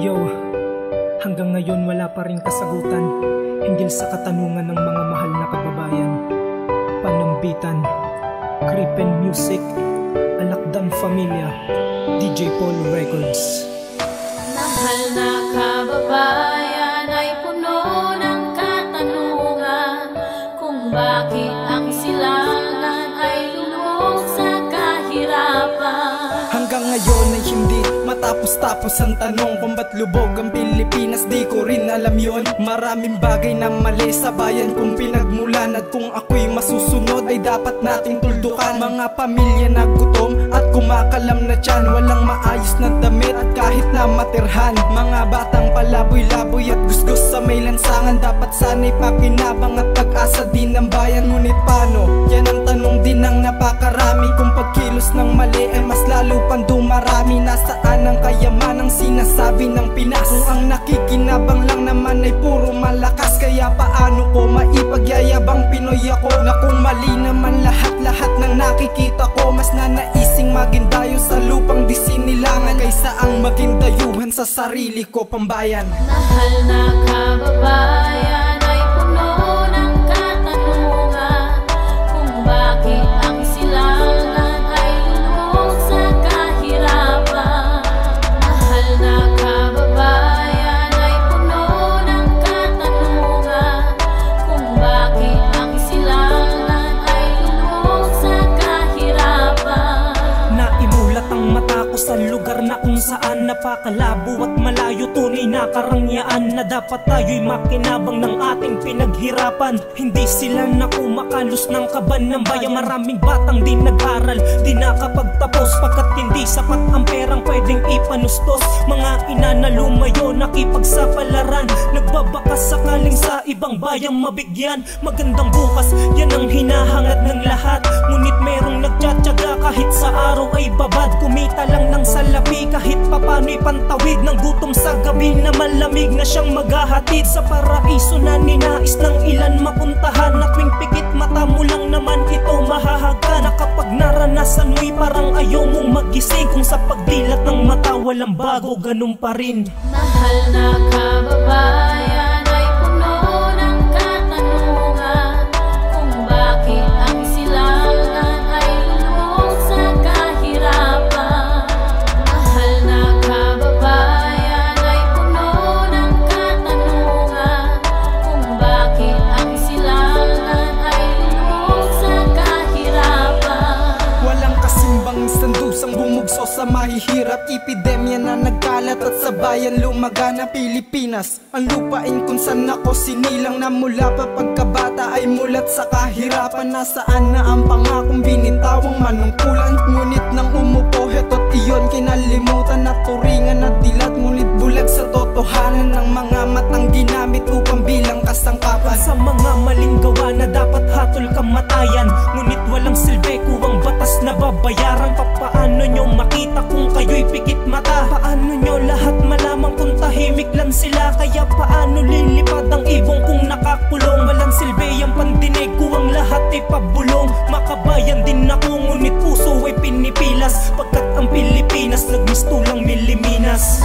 Yo, hanggang ngayon wala pa ring kasagutan hinggil sa katanungan ng mga mahal na kababayan. Panambitan, Kripen Music, Alakdan Familia, DJ Polo Records. Mahal na kababayan ay puno ng katanungan kung bakit ang silangan ay lubog sa kahirapan. Hanggang ngayon ay hindi matapos-tapos ang tanong kung ba't lubog ang Pilipinas, di ko rin alam yon. Maraming bagay na mali sa bayan kung pinagmulan, at kung ako'y masusunod ay dapat nating tuldukan. Mga pamilya na gutom at kumakalam na tiyan, walang maayos na damit at kahit na matirhan. Mga batang palaboy-laboy at gusgus sa may lansangan, dapat sana'y pakinabang at pag-asa din ng bayan. Ngunit paano? Yan ang tanong din ng napakarami, kung pagkilos ng mali ay mas lalo pang dumarami. Nasaan ang kayamanang sinasabi ng Pinas kung ang nakikinabang lang naman ay puro malakas? Kaya paano ko maipagyayabang Pinoy ako, na kung mali naman lahat-lahat ng nakikita ko? Mas nanaising maging dayo sa lupang di sinilangan kaysa ang maging dayuhan sa sarili ko, pambayan. Mahal na kababayan ay puno ng katanungan kung bakit ang silangan ay lubog sa kahirapan. Mahal na kababayan ay puno ng katanungan kung bakit ang silangan ay lubog sa kahirapan. Naimulat ang mata ko sa lugar na kung saan napakalabo at malayo tunay na karangyaan, na dapat tayo'y makinabang ng ating pinaghirapan. Hindi sila nakumakalos ng kaban ng bayan. Maraming batang di nag-aral, di nakapagtapos, pagkat hindi sapat ang perang pwedeng ipanustos. Mga ina na lumayo, nakipagsapalaran, nagbabakas sakaling sa ibang bayang mabigyan. Magandang bukas, yan ang hinahangad ng lahat. Ngunit merong nagtsatsaga kahit sa araw ay babad. Kumita lang ng salapi kahit papano'y pantawid ng gutom sa gabi na malamig na siyang maghahatid sa paraiso na ninais ng ilan mapuntahan. At tuwing pikit mata mo lang naman ito mahahagkan, na kapag naranasan mo'y parang ayaw mong magising, kung sa pagdilat ng mata walang bago, ganun pa rin. Mahal na kababayan ay puno ng katanungan kung bakit ang silangan ay lubog sa kahirapan. Mahal na kababayan ay puno ng katanungan kung bakit ang silangan ay lubog sa kahirapan. Walang kasimbang sandusang bumugso sa mahihirap, epidemya na nagkalat at sa bayan lumagana Pilipinas. Ang lupain kung saan ako sinilang na mula pa pagkabata ay mulat sa kahirapan. Nasaan na ang pangakong binitawang manungkulan? Ngunit nang umupo heto't iyon kinalimutan, at turingan at dilat ngunit bulag sa totohanan ng mga matang ginamit upang bilang kasangkapan. Sa mga maling gawa na dapat hatol kamatayan, ngunit walang silbi kuwang batas na babayaran. Paano nyo makita kung kayo'y pikit mata? Paano nyo lahat malaman kung tahimik lang sila? Kaya paano lilipad ang ibong kung nakakulong? Walang silbi ang pandinig kuwang lahat ay pabulong. Makabayan din ako ngunit puso ay pinipilas, pagkat ang Pilipinas nagmistulang miliminas.